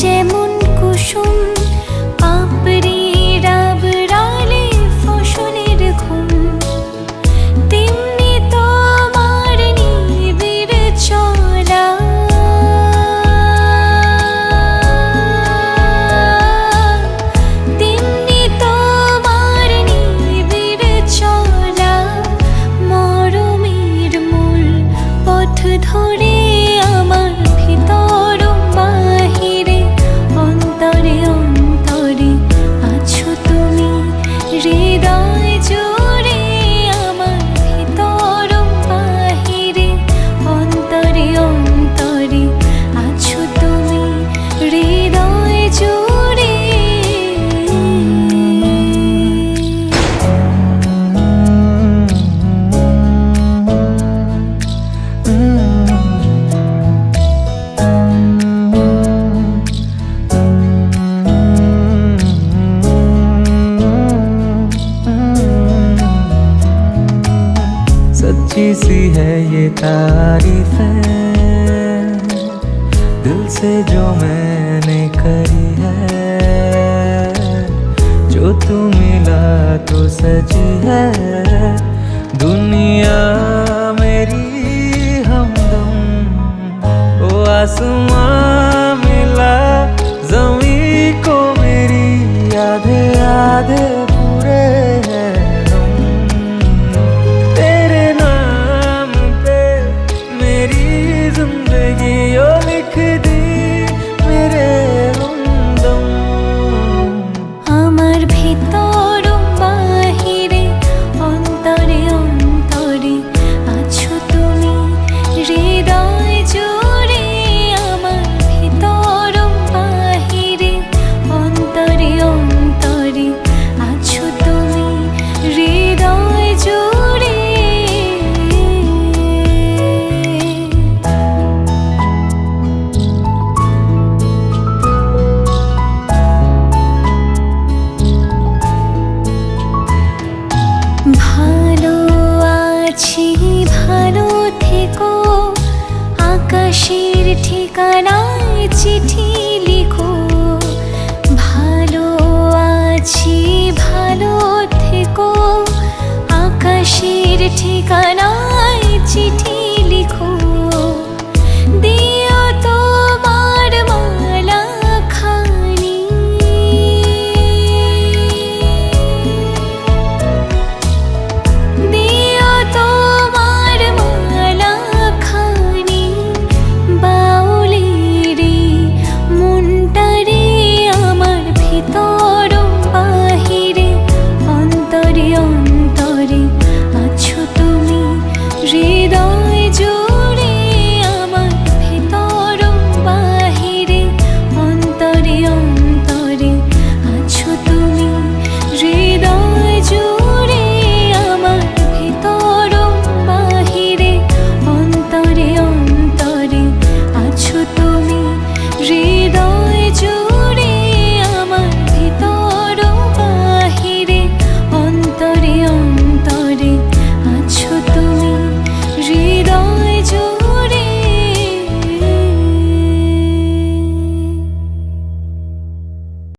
যেমন কুসুম পাপড়ি রাবড়ালে ফসলের ঘুম, তেমনি তোমার নিবিড় চলা। তেমনি তোমার নিবিড় চলা, মরমের মূল পথ ধরে আমার ভিতর বাহিরে অন্তরে অন্তরে আছো তুমি, হৃদয় জুড়ে আমার ভিতর বাহিরে অন্তরে অন্তরে আছো তুমি, হৃদয় জুড়ে। सच्ची सी है ये तारीफ है दिल से जो मैंने करी है, जो तू मिला तो सजी है दुनिया मेरी हमदम। ओ आसमां मिला ज़मीं को मेरी, आधे आधे पूरे हैं हम। तेरे नाम पे मेरी जिंदगी ओ लिख दी मेरे हमदम। আমার ভিতর বাহিরে অন্তরে অন্তরে আছো তুমি, হৃদয় জুড়ে আমার ভিতর বাহিরে অন্তরে অন্তরে আছো তুমি, হৃদয় জুড়ে। ভালো আছি ভালো থেকো, আকাশের ঠিকানায় চিঠি লিখো। ভালো আছি ভালো থেকো, আকাশের ঠিকানায় চিঠি